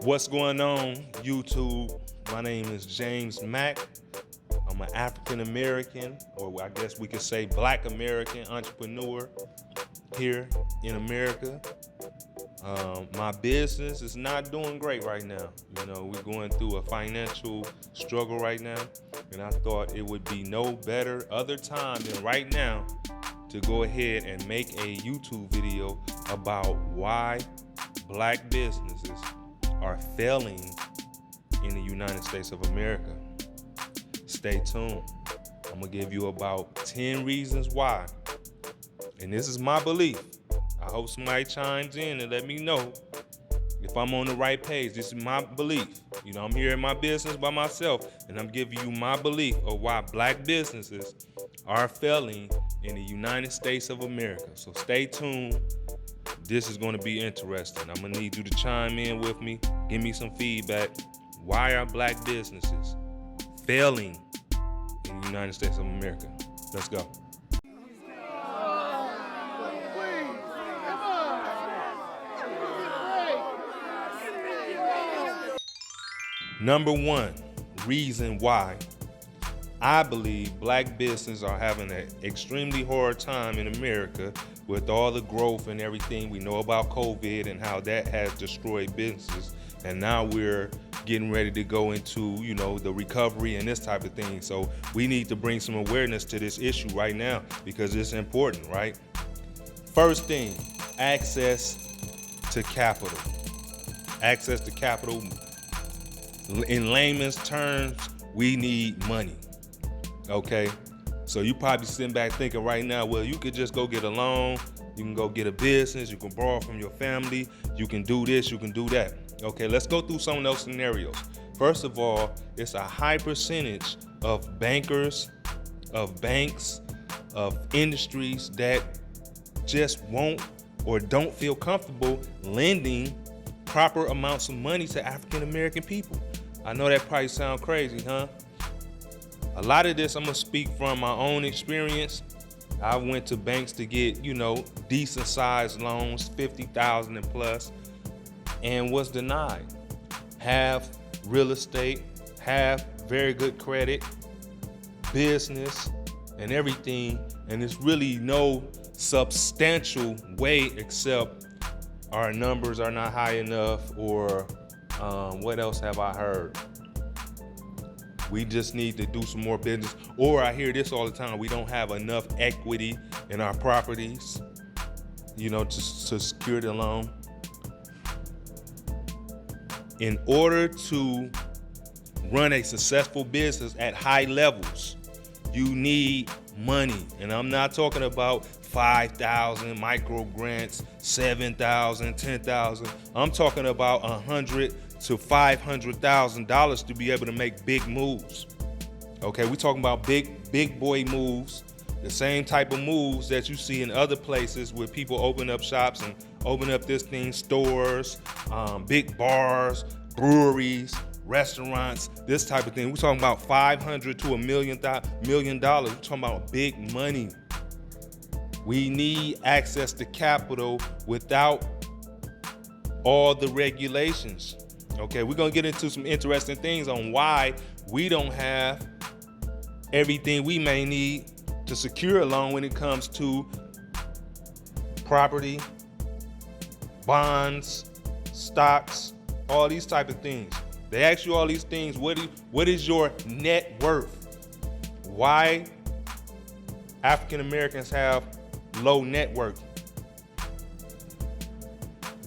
What's going on, YouTube? My name is James Mack. I'm an African American, or I guess we could say Black American entrepreneur here in America. My business is not doing great right now. You know, we're going through a financial struggle right now, and I thought it would be no better other time than right now to go ahead and make a YouTube video about why Black businesses are failing in the United States of America. Stay tuned. I'm gonna give you about 10 reasons why. And this is my belief. I hope somebody chimes in and let me know if I'm on the right page. This is my belief. You know, I'm here in my business by myself, and I'm giving you my belief of why Black businesses are failing in the United States of America. So stay tuned. This is going to be interesting. I'm going to need you to chime in with me. Give me some feedback. Why are Black businesses failing in the United States of America? Let's go. Number one reason why I believe Black businesses are having an extremely hard time in America with all the growth and everything we know about COVID and how that has destroyed businesses. And now we're getting ready to go into, you know, the recovery and this type of thing. So we need to bring some awareness to this issue right now because it's important, right? First thing, access to capital. Access to capital. In layman's terms, we need money. Okay, so you probably sitting back thinking right now, well, you could just go get a loan, you can go get a business, you can borrow from your family, you can do this, you can do that. Okay, let's go through some of those scenarios. First of all, it's a high percentage of bankers, of banks, of industries that just won't or don't feel comfortable lending proper amounts of money to African American people. I know that probably sounds crazy, huh? A lot of this I'm gonna speak from my own experience. I went to banks to get, you know, decent sized loans, 50,000 and plus, and was denied. Have real estate, have very good credit, business, and everything, and there's really no substantial way except our numbers are not high enough, or what else have I heard? We just need to do some more business. Or I hear this all the time, we don't have enough equity in our properties, you know, to secure the loan. In order to run a successful business at high levels, you need money. And I'm not talking about 5,000 micro grants, 7,000, 10,000. I'm talking about $100,000 to $500,000 to be able to make big moves. Okay, we're talking about big boy moves, the same type of moves that you see in other places where people open up shops and open up this thing, stores, big bars, breweries, restaurants, this type of thing. We're talking about $500,000 to $1 million. We're talking about big money. We need access to capital without all the regulations. Okay, we're gonna get into some interesting things on why we don't have everything we may need to secure a loan when it comes to property, bonds, stocks, all these type of things. They ask you all these things, what is your net worth? Why African Americans have low net worth?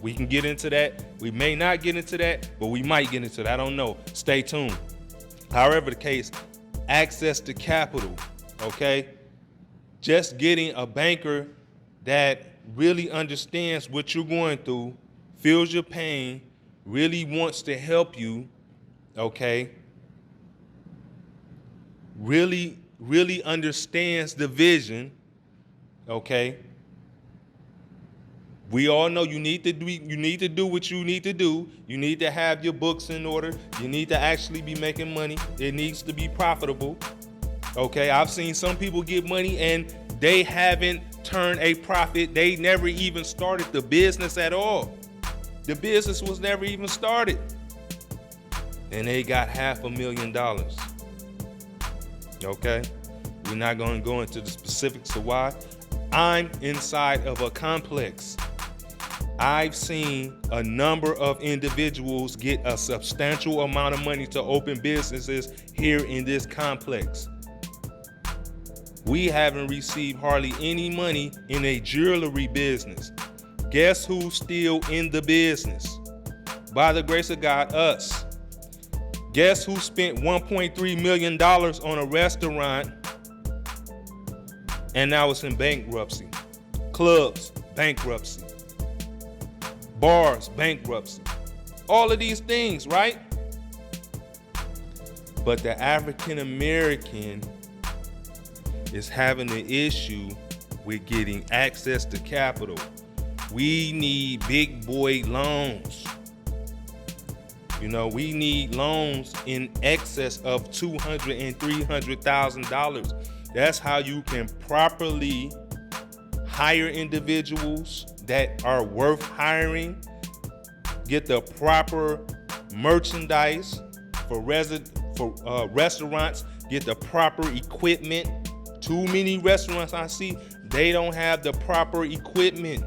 We can get into that. We may not get into that, but we might get into that. I don't know. Stay tuned. However the case, access to capital, okay? Just getting a banker that really understands what you're going through, feels your pain, really wants to help you, okay? Really understands the vision, okay? We all know you need to do what you need to do. You need to have your books in order. You need to actually be making money. It needs to be profitable. Okay, I've seen some people get money and they haven't turned a profit. They never even started the business at all. The business was never even started. and they got $500,000. Okay? We're not going to go into the specifics of why. I'm inside of a complex. I've seen a number of individuals get a substantial amount of money to open businesses here in this complex. We haven't received hardly any money in a jewelry business. Guess who's still in the business? By the grace of God, us. Guess who spent $1.3 million on a restaurant and now it's in bankruptcy? Clubs, bankruptcy. Bars, bankruptcy. All of these things, right? But the African American is having an issue with getting access to capital. We need big boy loans. You know, we need loans in excess of $200,000 and $300,000. That's how you can properly hire individuals that are worth hiring, get the proper merchandise for restaurants, get the proper equipment. Too many restaurants I see, they don't have the proper equipment.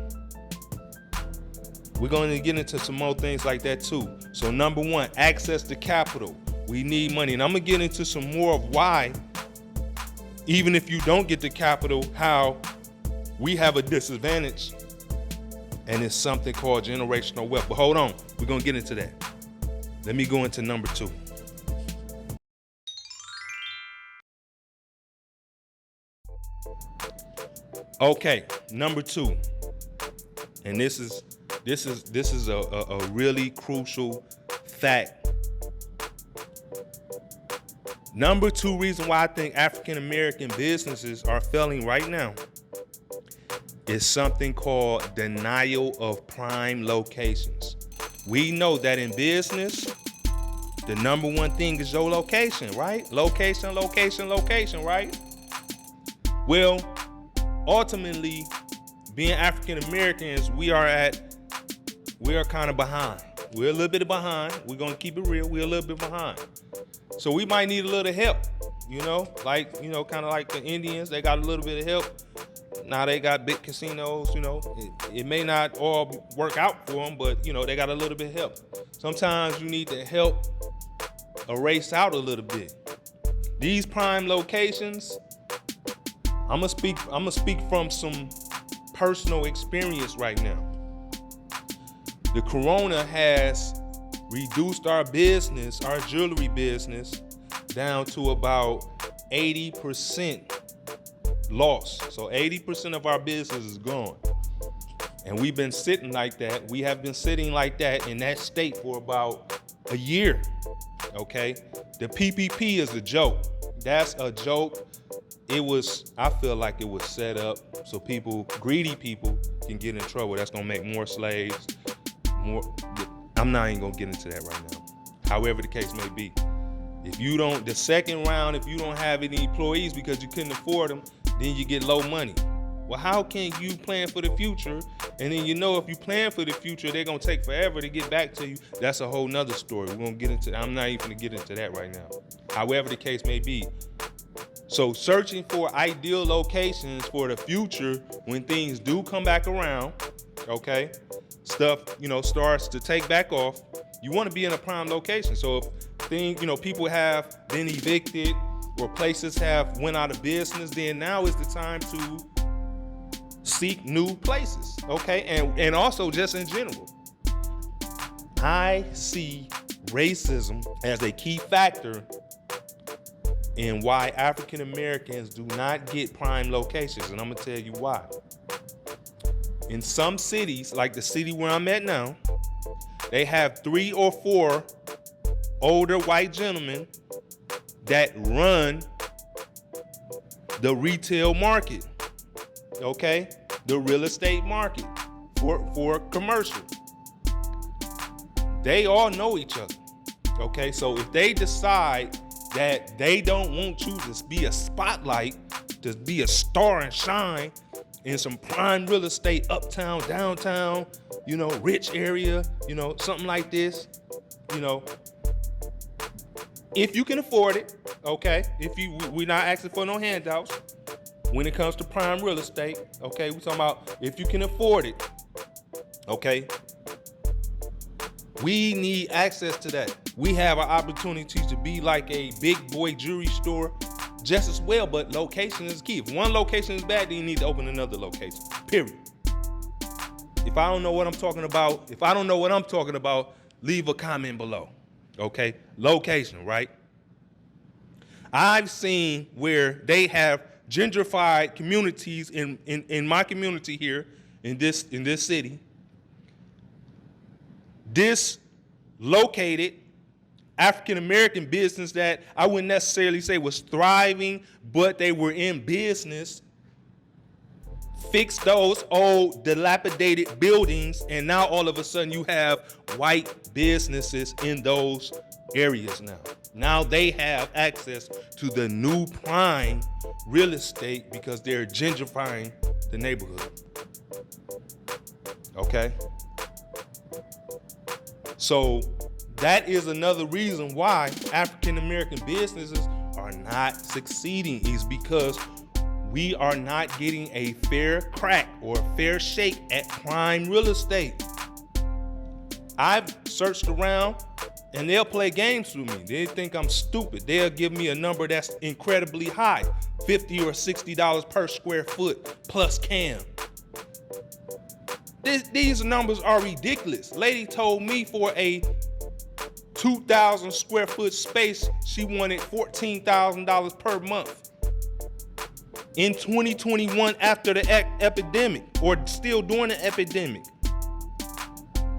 We're going to get into some more things like that too. So number one, access to capital. We need money. And I'm going to get into some more of why, even if you don't get the capital, how we have a disadvantage. And it's something called generational wealth. But hold on, we're going to get into that. Let me go into number two. Okay, number two. And this is a really crucial fact. Number two reason why I think African American businesses are failing right now is something called denial of prime locations. We know that in business, the number one thing is your location, right? Location, right? Well, ultimately, being African Americans, we are kind of behind. We're a little bit behind. We're gonna keep it real. We're a little bit behind. So we might need a little help, kind of like the Indians. They got a little bit of help. Now they got big casinos, it may not all work out for them, but they got a little bit of help. Sometimes you need to help erase out a little bit. These prime locations, I'm gonna speak from some personal experience right now. The corona has reduced our business, our jewelry business, down to about 80% loss. So 80% of our business is gone. And we've been sitting like that. We have been sitting like that in that state for about a year. Okay? The PPP is a joke. That's a joke. I feel like it was set up so greedy people can get in trouble. That's gonna make more slaves, I'm not even gonna get into that right now. However the case may be. The second round, if you don't have any employees because you couldn't afford them, then you get low money. Well, how can you plan for the future? And then if you plan for the future, they're gonna take forever to get back to you. That's a whole nother story. We're gonna get into, I'm not even gonna get into that right now. However the case may be. So searching for ideal locations for the future when things do come back around, okay, stuff, starts to take back off, you want to be in a prime location. So if people have been evicted or places have went out of business, then now is the time to seek new places, okay? And also just in general. I see racism as a key factor in why African Americans do not get prime locations, and I'm gonna tell you why. In some cities, like the city where I'm at now, they have 3 or 4 older white gentlemen that run the retail market, okay? The real estate market for commercial. They all know each other, okay? So if they decide that they don't want you to be a spotlight, to be a star and shine in some prime real estate, uptown, downtown, rich area, something like this, If you can afford it, okay? We're not asking for no handouts when it comes to prime real estate, okay? We're talking about if you can afford it, okay? We need access to that. We have an opportunity to be like a big boy jewelry store just as well, but location is key. If one location is bad, then you need to open another location, period. If I don't know what I'm talking about, leave a comment below, okay? Location, right? I've seen where they have gentrified communities in my community here in this city, dislocated African-American business that I wouldn't necessarily say was thriving, but they were in business, fixed those old dilapidated buildings, and now all of a sudden you have white businesses in those areas now. Now they have access to the new prime real estate because they're gentrifying the neighborhood. Okay? So that is another reason why African American businesses are not succeeding, is because we are not getting a fair crack or a fair shake at prime real estate. I've searched around and they'll play games with me. They think I'm stupid. They'll give me a number that's incredibly high, $50 or $60 per square foot plus CAM. These numbers are ridiculous. Lady told me for a 2,000 square foot space, she wanted $14,000 per month. In 2021, after the epidemic, or still during the epidemic.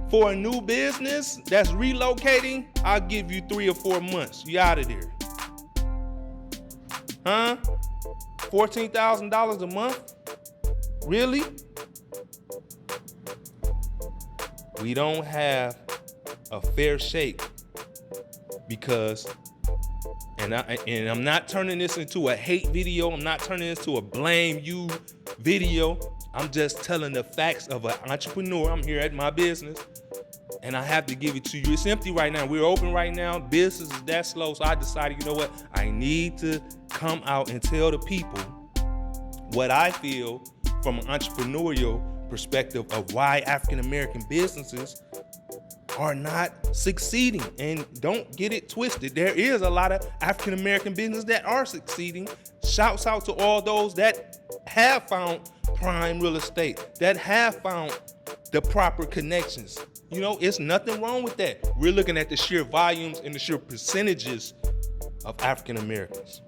For a new business that's relocating, I'll give you 3 or 4 months. You out of there. Huh? $14,000 a month? Really? We don't have a fair shake because, and I'm not turning this into a hate video. I'm not turning this into a blame you video. I'm just telling the facts of an entrepreneur. I'm here at my business and I have to give it to you. It's empty right now. We're open right now. Business is that slow. So I decided, you know what? I need to come out and tell the people what I feel from an entrepreneurial perspective of why African-American businesses are not succeeding. And don't get it twisted. There is a lot of African-American businesses that are succeeding. Shouts out to all those that have found prime real estate, that have found the proper connections. You know, it's nothing wrong with that. We're looking at the sheer volumes and the sheer percentages of African-Americans.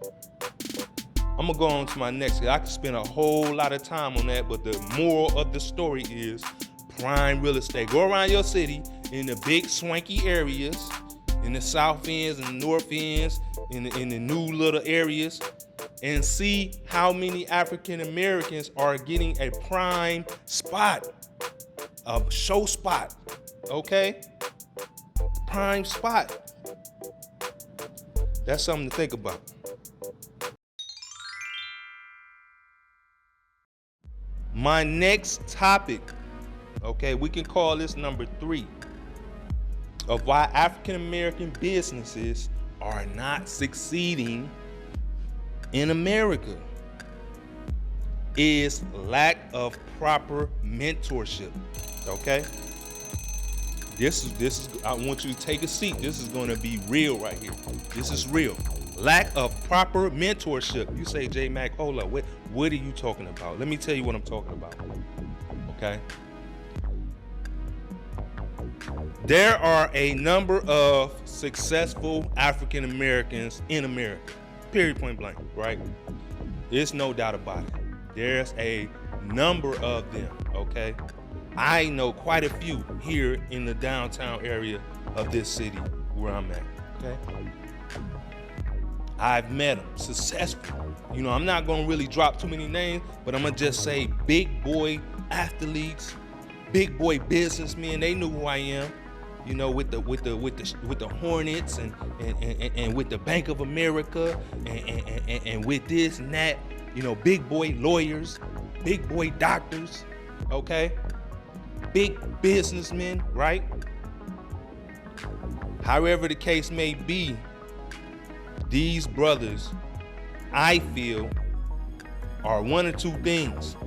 I'm gonna go on to my next. I could spend a whole lot of time on that, but the moral of the story is prime real estate. Go around your city in the big swanky areas, in the south ends and the north ends, in the new little areas, and see how many African Americans are getting a prime spot, a show spot, okay? Prime spot. That's something to think about. My next topic, okay, we can call this number 3 of why African American businesses are not succeeding in America, is lack of proper mentorship. Okay, this is I want you to take a seat. This is going to be real right here. This is real. Lack of proper mentorship. You say, J Mack, hold up, what are you talking about? Let me tell you what I'm talking about. Okay, there are a number of successful African Americans in America, period, point blank, right? There's no doubt about it. There's a number of them, okay? I know quite a few here in the downtown area of this city where I'm at, okay? I've met them, successful. You know, I'm not gonna really drop too many names, but I'm gonna just say big boy athletes, big boy businessmen. They knew who I am. You know, with the Hornets and with the Bank of America and with this and that. You know, big boy lawyers, big boy doctors, okay? Big businessmen, right? However the case may be, these brothers, I feel, are one or two things.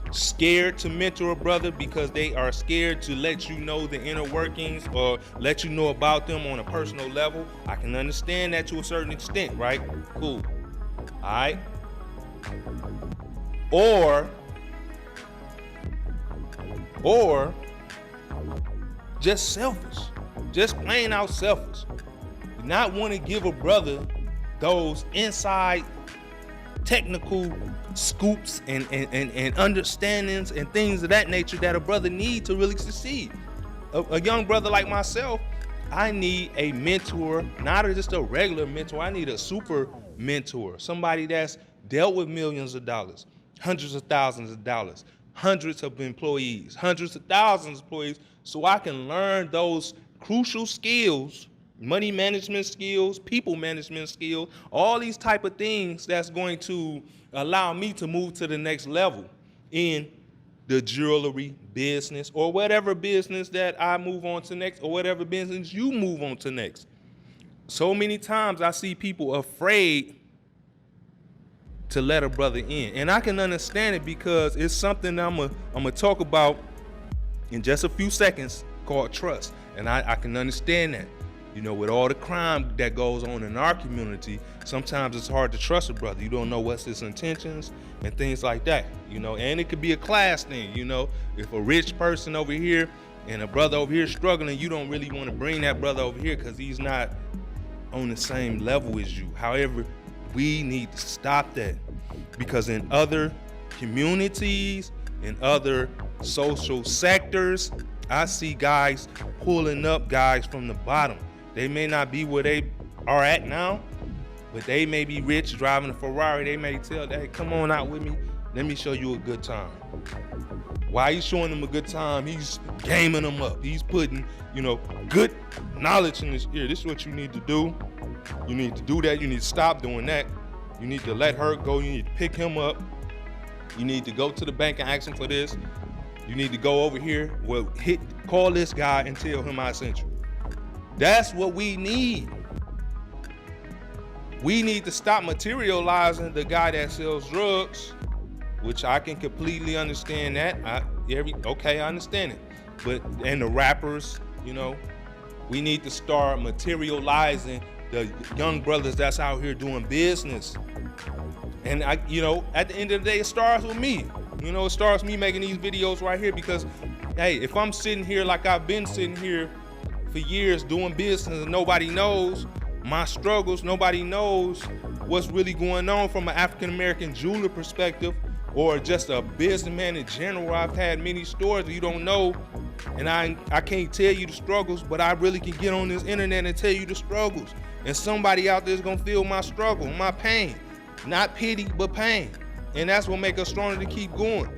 Scared to mentor a brother because they are scared to let you know the inner workings or let you know about them on a personal level. I can understand that to a certain extent, right? Cool. All right. Or just selfish, just plain out selfish. Not want to give a brother those inside technical scoops and understandings and things of that nature that a brother need to really succeed. A young brother like myself, I need a mentor, not just a regular mentor. I need a super mentor, somebody that's dealt with millions of dollars, hundreds of thousands of dollars, hundreds of employees, hundreds of thousands of employees, so I can learn those crucial skills, money management skills, people management skills, all these type of things that's going to allow me to move to the next level in the jewelry business or whatever business that I move on to next or whatever business you move on to next. So many times I see people afraid to let a brother in. And I can understand it because it's something I'm gonna talk about in just a few seconds called trust. And I can understand that. You know, with all the crime that goes on in our community, sometimes it's hard to trust a brother. You don't know what's his intentions and things like that, you know, and it could be a class thing, you know. If a rich person over here and a brother over here struggling, you don't really want to bring that brother over here because he's not on the same level as you. However, we need to stop that because in other communities, in other social sectors, I see guys pulling up guys from the bottom. They may not be where they are at now, but they may be rich driving a Ferrari. They may tell that, hey, come on out with me. Let me show you a good time. While he's showing them a good time, he's gaming them up. He's putting, you know, good knowledge in his ear. This is what you need to do. You need to do that. You need to stop doing that. You need to let her go. You need to pick him up. You need to go to the bank and ask him for this. You need to go over here. Well, call this guy and tell him I sent you. That's what we need. We need to stop materializing the guy that sells drugs, which I can completely understand that. I understand it. But and the rappers, you know, we need to start materializing the young brothers that's out here doing business. And you know, at the end of the day, it starts with me. You know, it starts me making these videos right here because, hey, if I'm sitting here like I've been sitting here for years doing business and nobody knows my struggles, nobody knows what's really going on from an African-American jeweler perspective or just a businessman in general. I've had many stories that you don't know, and I can't tell you the struggles, but I really can get on this internet and tell you the struggles. And somebody out there is gonna feel my struggle, my pain. Not pity, but pain. And that's what makes us stronger to keep going.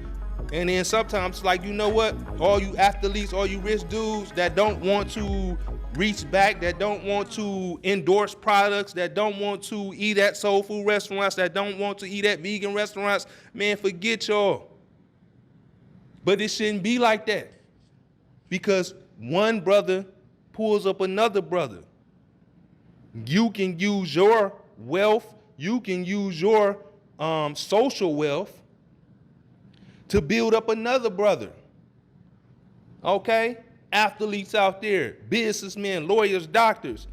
And then sometimes, like, you know what? All you athletes, all you rich dudes that don't want to reach back, that don't want to endorse products, that don't want to eat at soul food restaurants, that don't want to eat at vegan restaurants, man, forget y'all. But it shouldn't be like that. Because one brother pulls up another brother. You can use your wealth, you can use your social wealth to build up another brother. Okay? Athletes out there, businessmen, lawyers, doctors.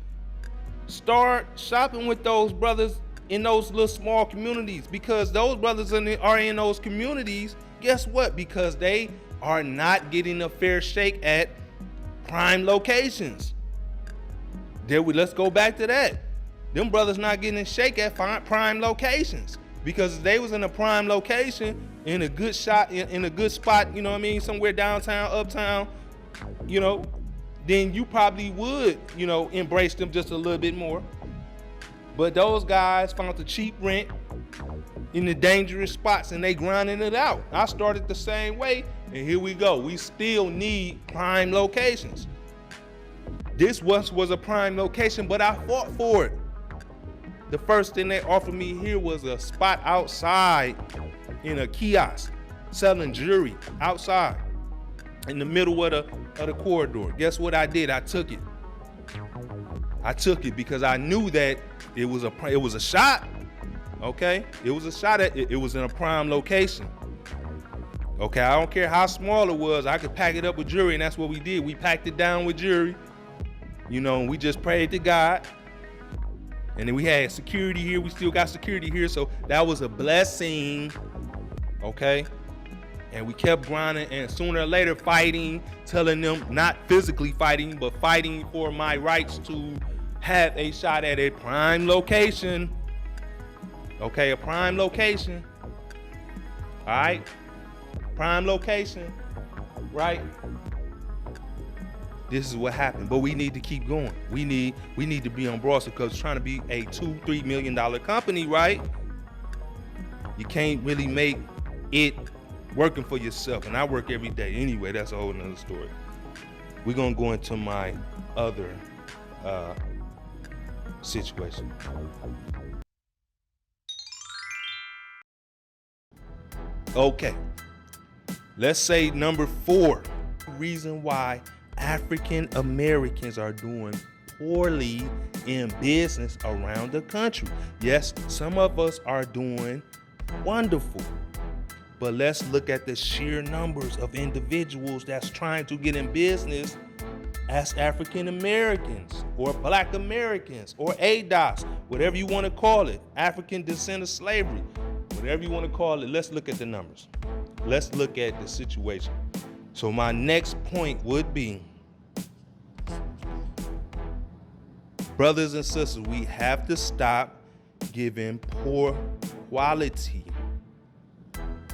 Start shopping with those brothers in those little small communities because those brothers are in those communities. Guess what? Because they are not getting a fair shake at prime locations. Let's go back to that. Them brothers not getting a shake at prime locations because if they was in a prime location, in a good shot, in a good spot, you know what I mean, somewhere downtown, uptown, you know, then you probably would, you know, embrace them just a little bit more. But those guys found the cheap rent in the dangerous spots and they grinding it out. I started the same way, and here we go. We still need prime locations. This once was a prime location, but I fought for it. The first thing they offered me here was a spot outside in a kiosk selling jewelry outside in the middle of the corridor. Guess what I did? I took it. I took it because I knew that it was a shot. Okay, it was a shot at it. It was in a prime location. Okay, I don't care how small it was. I could pack it up with jewelry, and that's what we did. We packed it down with jewelry. You know, and we just prayed to God. And then we had security here. We still got security here, so that was a blessing. Okay, and we kept grinding, and sooner or later fighting, telling them, not physically fighting, but fighting for my rights to have a shot at a prime location. Okay, a prime location. All right, prime location, right? This is what happened, but we need to keep going. We need to be on Broadway because trying to be a $2-3 million company, right? You can't really make it working for yourself, and I work every day anyway. That's a whole nother story. We're gonna go into my other situation. Okay, let's say number 4, reason why African Americans are doing poorly in business around the country. Yes, some of us are doing wonderful, but let's look at the sheer numbers of individuals that's trying to get in business as African Americans or Black Americans or ADOS, whatever you want to call it, African descent of slavery, whatever you want to call it. Let's look at the numbers. Let's look at the situation. So my next point would be, brothers and sisters, we have to stop giving poor quality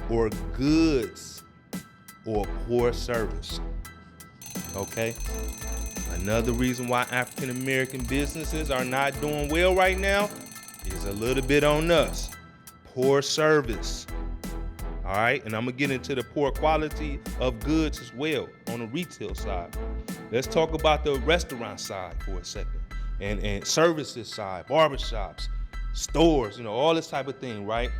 or goods or poor service. Okay? Another reason why African American businesses are not doing well right now is a little bit on us. Poor service. All right, and I'm gonna get into the poor quality of goods as well on the retail side. Let's talk about the restaurant side for a second, and services side, barbershops, stores, you know, all this type of thing, right?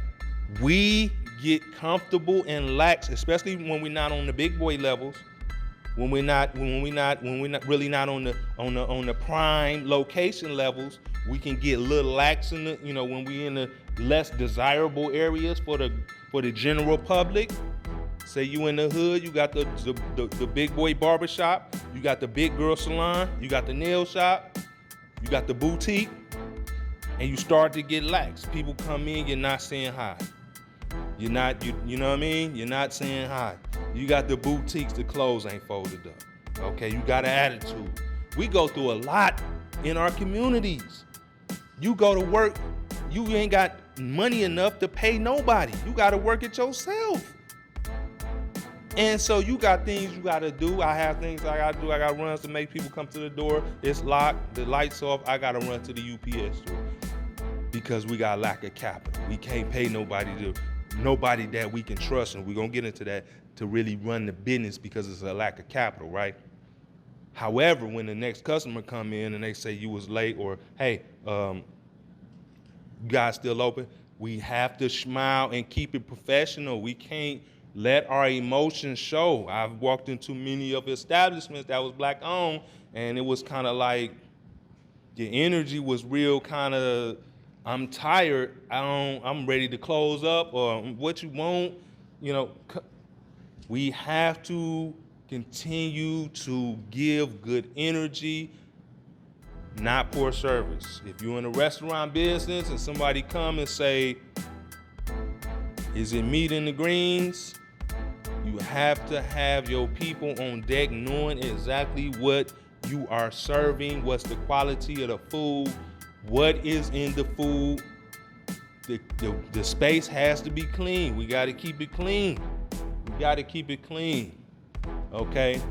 We get comfortable and lax, especially when we're not on the big boy levels, when we're not really not on the prime location levels. We can get a little lax in the, you know, when we in the less desirable areas for the general public. Say you in the hood, you got the big boy barbershop, you got the big girl salon, you got the nail shop, you got the boutique, and you start to get lax. People come in, you're not saying hi. You know what I mean? You're not saying hi. You got the boutiques, the clothes ain't folded up. Okay, you got an attitude. We go through a lot in our communities. You go to work, you ain't got money enough to pay nobody. You got to work it yourself. And so you got things you got to do. I have things I got to do. I got runs to make people come to the door. It's locked, the lights off. I got to run to the UPS store because we got lack of capital. We can't pay nobody that we can trust, and we're going to get into that, to really run the business because it's a lack of capital, right? However, when the next customer come in and they say you was late, or, hey, you guys still open, we have to smile and keep it professional. We can't let our emotions show. I've walked into many of the establishments that was Black owned, and it was kind of like the energy was real kind of, I'm tired, I'm ready to close up, or what you want, you know. We have to continue to give good energy, not poor service. If you're in a restaurant business and somebody come and say, is it meat in the greens? You have to have your people on deck knowing exactly what you are serving, what's the quality of the food, what is in the food. The space has to be clean. We got to keep it clean. We got to keep it clean, okay?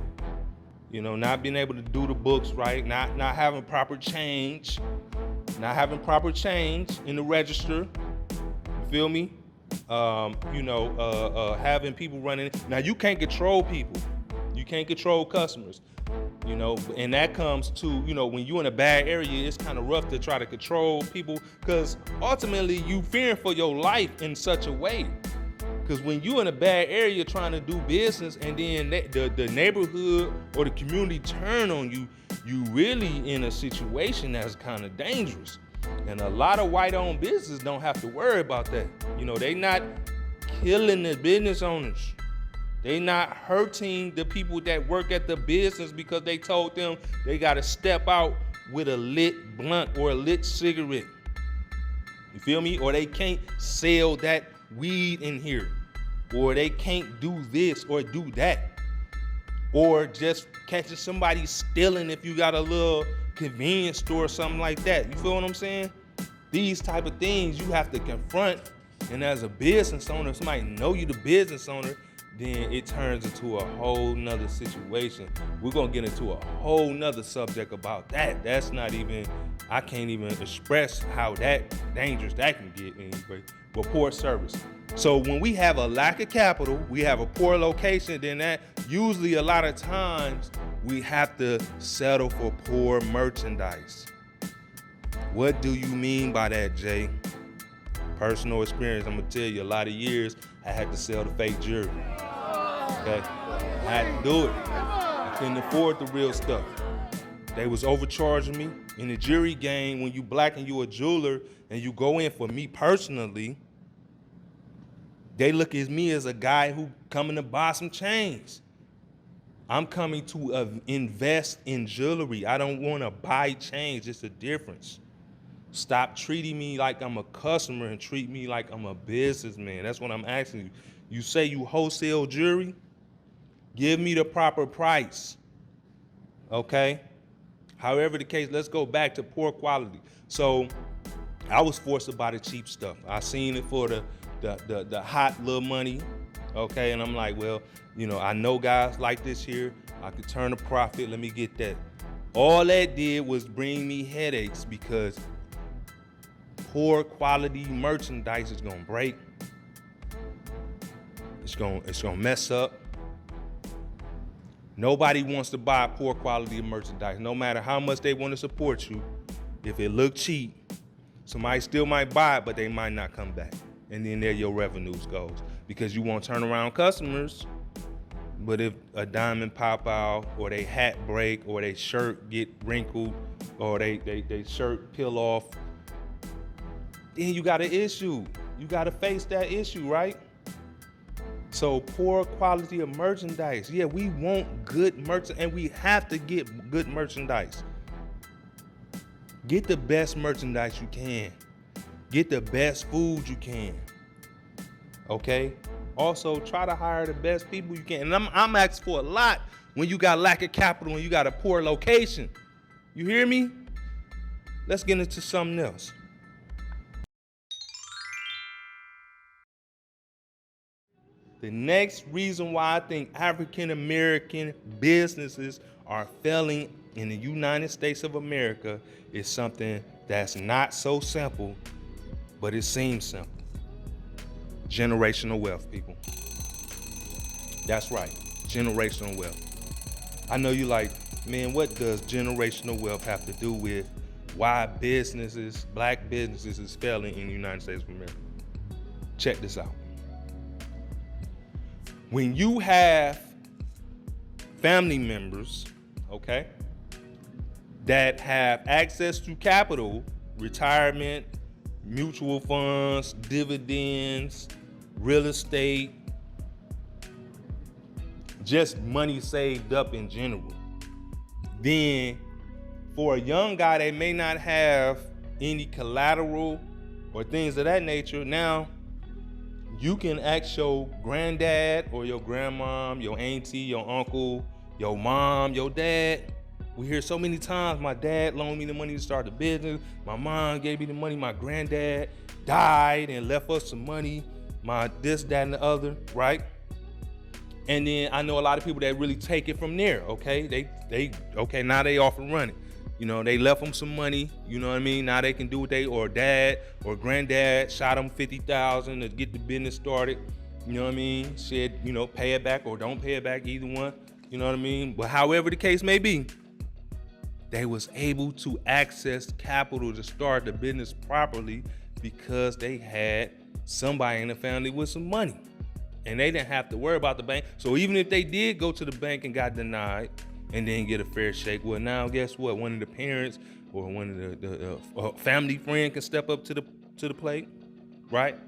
You know, not being able to do the books right, not having proper change, in the register. You feel me? Having people running. Now, you can't control people. You can't control customers. You know, and that comes to, you know, when you're in a bad area, it's kind of rough to try to control people, because ultimately you fearing for your life in such a way. Because when you're in a bad area trying to do business, and then the neighborhood or the community turn on you, you really in a situation that's kind of dangerous. And a lot of white-owned businesses don't have to worry about that. You know, they not killing the business owners. They not hurting the people that work at the business because they told them they got to step out with a lit blunt or a lit cigarette. You feel me? Or they can't sell that weed in here. Or they can't do this or do that. Or just catching somebody stealing if you got a little convenience store or something like that. You feel what I'm saying? These type of things you have to confront. And as a business owner, somebody know you the business owner, then it turns into a whole nother situation. We're gonna get into a whole nother subject about that. That's not even, I can't even express how that dangerous that can get anyway. But poor service. So when we have a lack of capital, we have a poor location, then that usually a lot of times we have to settle for poor merchandise. What do you mean by that, Jay? Personal experience, I'm gonna tell you, a lot of years I had to sell the fake jewelry. Okay, I had to do it. I couldn't afford the real stuff. They was overcharging me. In the jewelry game, when you black and you a jeweler and you go in, for me personally, they look at me as a guy who coming to buy some chains. I'm coming to invest in jewelry. I don't want to buy chains. It's a difference. Stop treating me like I'm a customer and treat me like I'm a businessman. That's what I'm asking you. You say you wholesale jewelry? Give me the proper price, okay? However the case, let's go back to poor quality. So I was forced to buy the cheap stuff. I seen it for the hot little money, okay? And I'm like, well, you know, I know guys like this here. I could turn a profit, let me get that. All that did was bring me headaches because poor quality merchandise is gonna break. It's gonna mess up. Nobody wants to buy poor quality of merchandise, no matter how much they want to support you. If it look cheap, somebody still might buy it, but they might not come back. And then there your revenues goes. Because you won't turn around customers, but if a diamond pop out, or they hat break, or they shirt get wrinkled, or they shirt peel off, then you got an issue. You got to face that issue, right? So poor quality of merchandise. Yeah, we want good merchandise, and we have to get good merchandise. Get the best merchandise you can. Get the best food you can. Okay? Also, try to hire the best people you can. And I'm asking for a lot when you got lack of capital and you got a poor location. You hear me? Let's get into something else. The next reason why I think African American businesses are failing in the United States of America is something that's not so simple, but it seems simple. Generational wealth, people. That's right, generational wealth. I know you like, man, what does generational wealth have to do with why businesses, black businesses, is failing in the United States of America? Check this out. When you have family members, okay, that have access to capital, retirement, mutual funds, dividends, real estate, just money saved up in general, then for a young guy that may not have any collateral or things of that nature, now you can ask your granddad or your grandmom, your auntie, your uncle, your mom, your dad. We hear so many times, my dad loaned me the money to start the business. My mom gave me the money. My granddad died and left us some money. My this, that, and the other, right? And then I know a lot of people that really take it from there, okay? Okay, now they off and running. You know, they left them some money, you know what I mean? Now they can do what they, or dad or granddad shot them $50,000 to get the business started. You know what I mean? Said, you know, pay it back or don't pay it back, either one. You know what I mean? But however the case may be, they was able to access capital to start the business properly because they had somebody in the family with some money. And they didn't have to worry about the bank. So even if they did go to the bank and got denied, and then get a fair shake. Well, now guess what? One of the parents or one of the family friend can step up to the plate, right?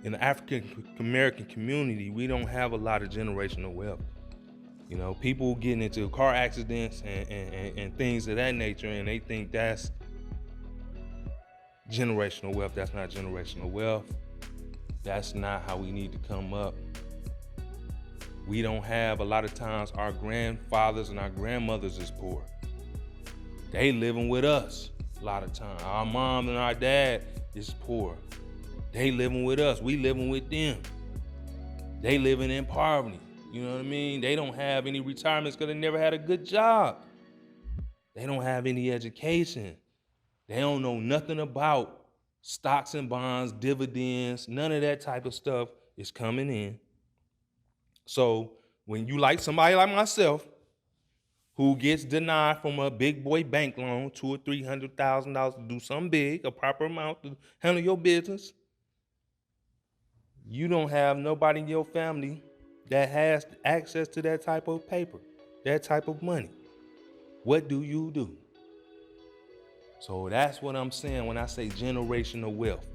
In the African American community, we don't have a lot of generational wealth. You know, people getting into car accidents and things of that nature, and they think that's generational wealth. That's not generational wealth. That's not how we need to come up. We don't have, a lot of times, our grandfathers and our grandmothers is poor. They living with us a lot of times. Our mom and our dad is poor. They living with us. We living with them. They living in poverty. You know what I mean? They don't have any retirements because they never had a good job. They don't have any education. They don't know nothing about stocks and bonds, dividends, none of that type of stuff is coming in. So when you like somebody like myself who gets denied from a big boy bank loan, $200,000 or $300,000 to do something big, a proper amount to handle your business, you don't have nobody in your family that has access to that type of paper, that type of money. What do you do? So that's what I'm saying when I say generational wealth.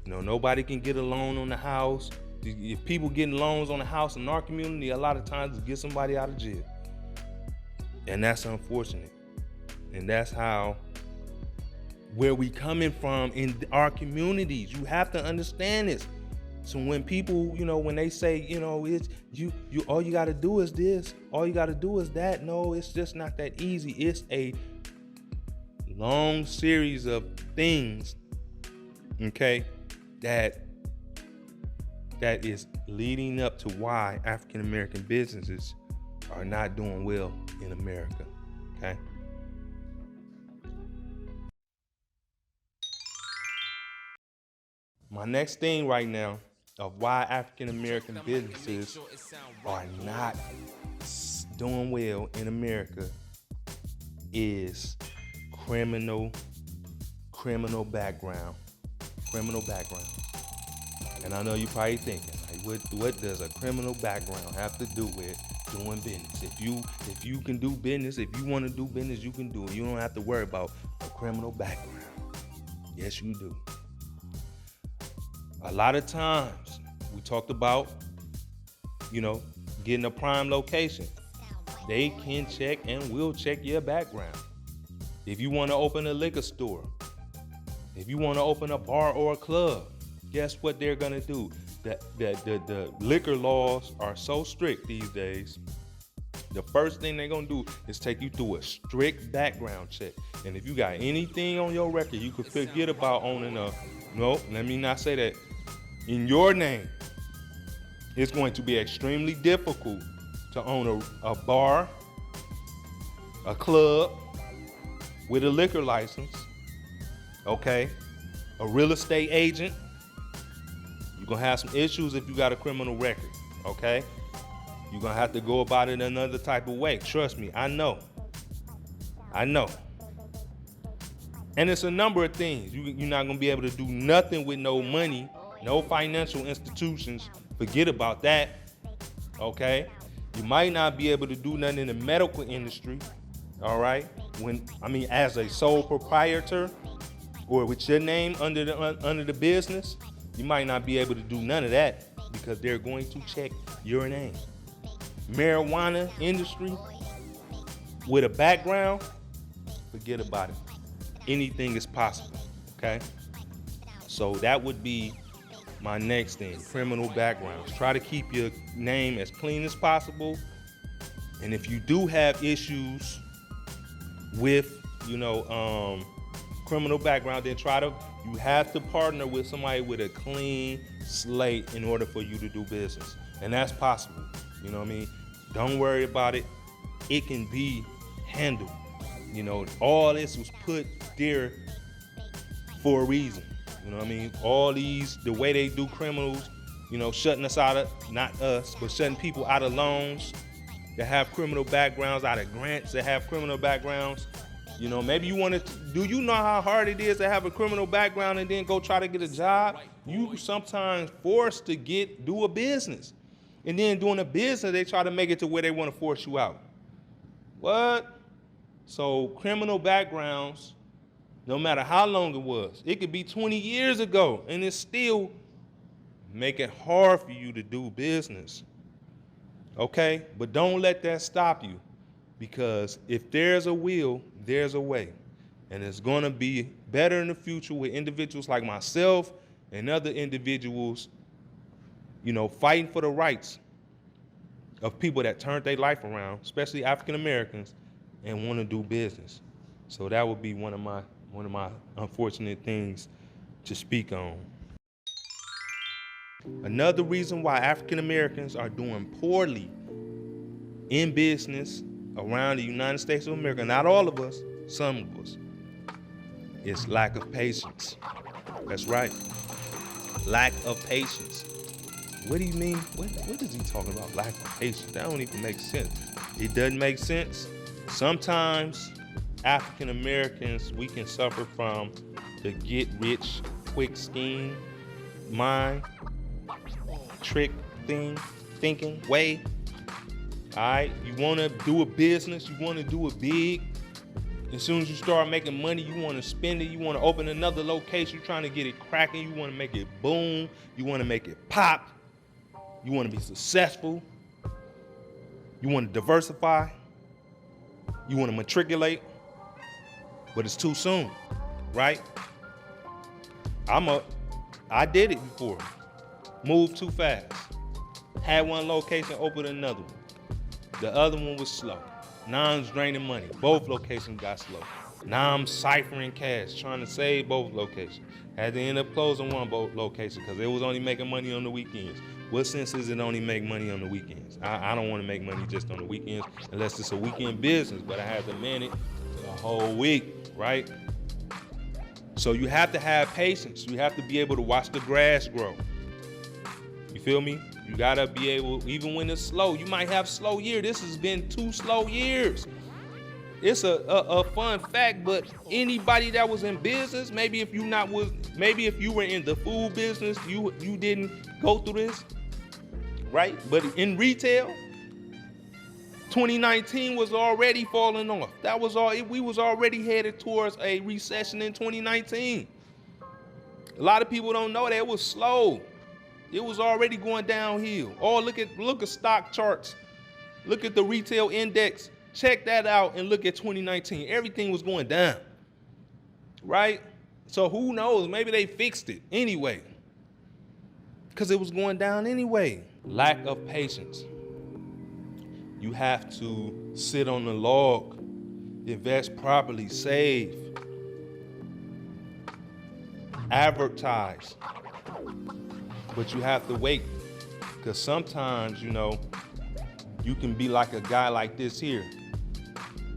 You know, nobody can get a loan on the house. If people getting loans on the house in our community, a lot of times to get somebody out of jail. And that's unfortunate. And that's where we coming from in our communities. You have to understand this. So when people, you know, when they say, you know, it's you all you gotta do is this, all you gotta do is that. No, it's just not that easy. It's a long series of things, okay, that is leading up to why African American businesses are not doing well in America, okay? My next thing right now of why African American businesses are not doing well in America is criminal background. And I know you're probably thinking, like, what does a criminal background have to do with doing business? If you can do business, if you want to do business, you can do it. You don't have to worry about a criminal background. Yes, you do. A lot of times, we talked about, you know, getting a prime location. They can check and will check your background. If you want to open a liquor store, if you want to open a bar or a club, guess what they're gonna do? The liquor laws are so strict these days. The first thing they're gonna do is take you through a strict background check. And if you got anything on your record, you could forget about owning no, let me not say that. In your name, it's going to be extremely difficult to own a bar, a club with a liquor license, okay? A real estate agent. You're gonna have some issues if you got a criminal record, okay? You're gonna have to go about it another type of way. Trust me, I know. And it's a number of things. You're not gonna be able to do nothing with no money, no financial institutions. Forget about that, okay? You might not be able to do nothing in the medical industry, all right? As a sole proprietor or with your name under the business, you might not be able to do none of that because they're going to check your name. Marijuana industry with a background, forget about it. Anything is possible, okay? So that would be my next thing, criminal backgrounds. Try to keep your name as clean as possible. And if you do have issues with, criminal background, then you have to partner with somebody with a clean slate in order for you to do business. And that's possible, you know what I mean? Don't worry about it. It can be handled. You know, all this was put there for a reason. You know what I mean? All these, the way they do criminals, shutting us out of, not us, but shutting people out of loans that have criminal backgrounds, out of grants that have criminal backgrounds. Maybe you want to, do you know how hard it is to have a criminal background and then go try to get a job? You sometimes forced to do a business. And then doing a business, they try to make it to where they want to force you out. What? So criminal backgrounds, no matter how long it could be 20 years ago, and it's still make it hard for you to do business. Okay? But don't let that stop you, because if there's a will, there's a way. And it's going to be better in the future with individuals like myself and other individuals, fighting for the rights of people that turned their life around, especially African Americans, and want to do business. So that would be one of my unfortunate things to speak on. Another reason why African Americans are doing poorly in business around the United States of America, not all of us, some of us, is lack of patience. That's right. Lack of patience. What do you mean? What is he talking about? Lack of patience? That don't even make sense. It doesn't make sense. Sometimes African Americans, we can suffer from the get rich quick scheme, mind, trick thinking way. All right, you want to do a business, you want to do it big. As soon as you start making money, you want to spend it. You want to open another location. You're trying to get it cracking. You want to make it boom. You want to make it pop. You want to be successful. You want to diversify. You want to matriculate. But it's too soon, right? I did it before. Moved too fast. Had one location, opened another one. The other one was slow. Now I'm draining money. Both locations got slow. Now I'm ciphering cash, trying to save both locations. Had to end up closing one both location because it was only making money on the weekends. What sense is it only make money on the weekends? I don't want to make money just on the weekends unless it's a weekend business, but I have to manage the whole week, right? So you have to have patience. You have to be able to watch the grass grow. You feel me? You gotta be able, even when it's slow, you might have slow year. This has been 2 slow years. It's a fun fact, but anybody that was in business, maybe if you were in the food business, you didn't go through this, right? But in retail, 2019 was already falling off. That was all. We was already headed towards a recession in 2019. A lot of people don't know that it was slow. It was already going downhill. Oh, look at stock charts. Look at the retail index. Check that out and look at 2019. Everything was going down, right? So who knows? Maybe they fixed it anyway, because it was going down anyway. Lack of patience. You have to sit on the log, invest properly, save, advertise. But you have to wait, because sometimes, you can be like a guy like this here.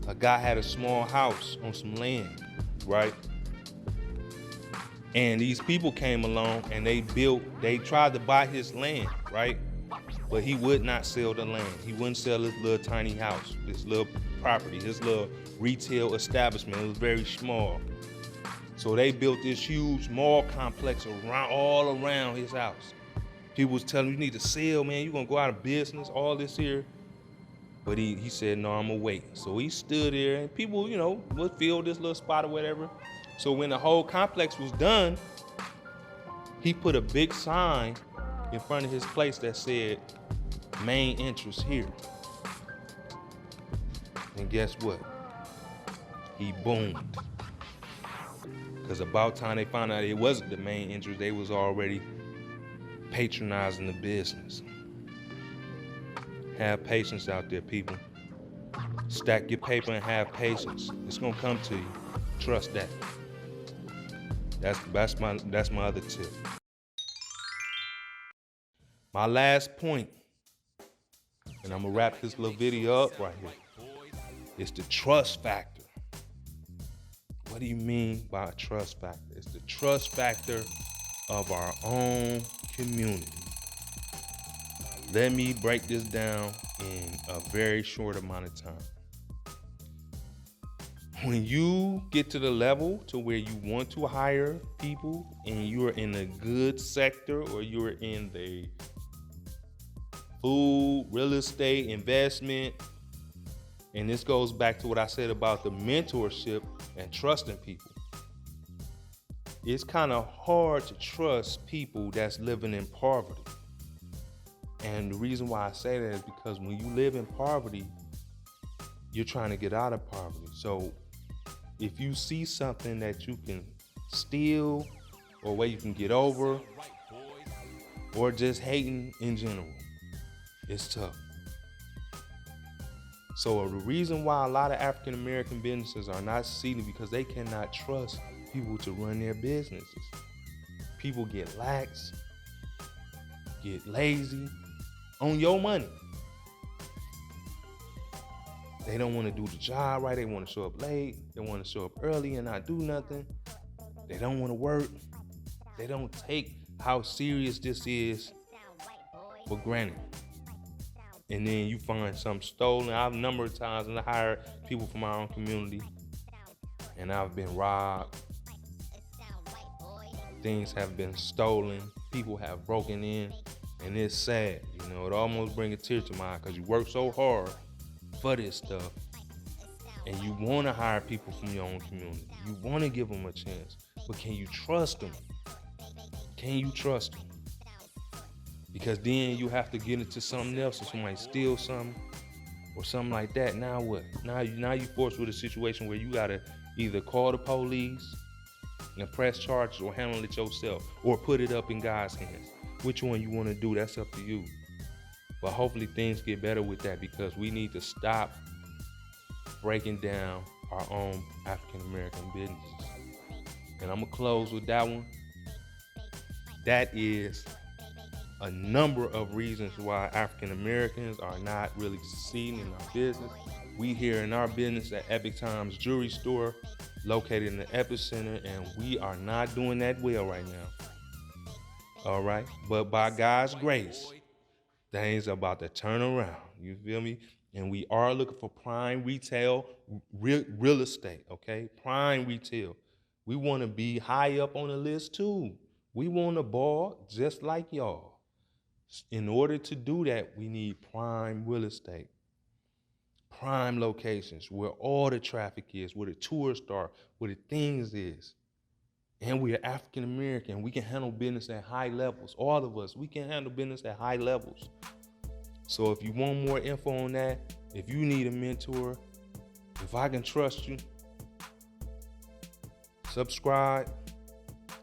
A guy had a small house on some land, right? And these people came along and they tried to buy his land, right? But he would not sell the land. He wouldn't sell his little tiny house, this little property, his little retail establishment. It was very small. So they built this huge mall complex all around his house. People was telling him, you need to sell, man. You're going to go out of business, all this here. But he said, no, I'm going to wait. So he stood there, and people, would fill this little spot or whatever. So when the whole complex was done, he put a big sign in front of his place that said, main entrance here. And guess what? He boomed. Because about time they found out it wasn't the main entrance, they was already patronizing the business. Have patience out there, people. Stack your paper and have patience. It's gonna come to you. Trust that. That's my other tip. My last point, and I'm gonna wrap this little video up right here, is the trust factor. What do you mean by a trust factor? It's the trust factor of our own community. Let me break this down in a very short amount of time. When you get to the level to where you want to hire people and you're in a good sector, or you're in the food, real estate, investment, And this goes back to what I said about the mentorship and trusting people. It's kind of hard to trust people that's living in poverty. And the reason why I say that is because when you live in poverty, you're trying to get out of poverty. So if you see something that you can steal or where you can get over, or just hating in general, it's tough. So the reason why a lot of African American businesses are not succeeding because they cannot trust people to run their businesses. People get lax, get lazy on your money. They don't want to do the job right. They want to show up late. They want to show up early and not do nothing. They don't want to work. They don't take how serious this is for granted. And then you find something stolen. I've a number of times and I hired people from my own community and I've been robbed. Things have been stolen. People have broken in, and it's sad. You know, it almost brings a tear to my eye because you work so hard for this stuff and you want to hire people from your own community. You want to give them a chance, but can you trust them? Can you trust them? Because then you have to get into something else, or somebody steal something or something like that. Now what? Now you forced with a situation where you gotta either call the police and press charges or handle it yourself or put it up in God's hands. Which one you want to do, that's up to you. But hopefully things get better with that because we need to stop breaking down our own African American businesses. And I'm gonna close with that one. That is a number of reasons why African Americans are not really succeeding in our business. We here in our business at Epic Times Jewelry Store, located in the epicenter, and we are not doing that well right now. All right, but by God's grace, things are about to turn around. You feel me? And we are looking for prime retail, real estate. Okay, prime retail. We want to be high up on the list too. We want to ball just like y'all. In order to do that, we need prime real estate. Prime locations where all the traffic is, where the tourists are, where the things is. And we are African American. We can handle business at high levels. All of us, we can handle business at high levels. So if you want more info on that, if you need a mentor, if I can trust you, subscribe,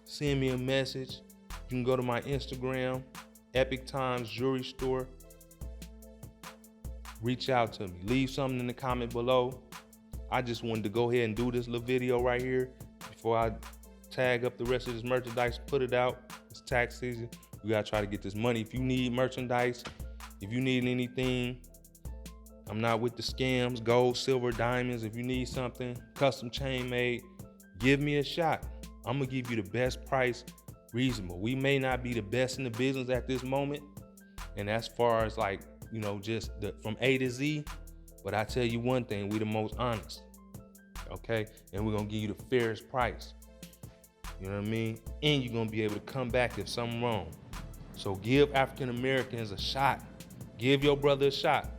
send me a message. You can go to my Instagram, Epic Times Jewelry Store. Reach out to me. Leave something in the comment below. I just wanted to go ahead and do this little video right here before I tag up the rest of this merchandise, put it out. It's tax season. We gotta try to get this money. If you need merchandise, if you need anything, I'm not with the scams, gold, silver, diamonds. If you need something custom chain made, give me a shot. I'm gonna give you the best price reasonable. We may not be the best in the business at this moment, and as far as like, you know, just from A to Z, but I tell you one thing, we the most honest, okay? And we're gonna give you the fairest price, you know what I mean? And you're gonna be able to come back if something wrong. So give African Americans a shot. Give your brother a shot.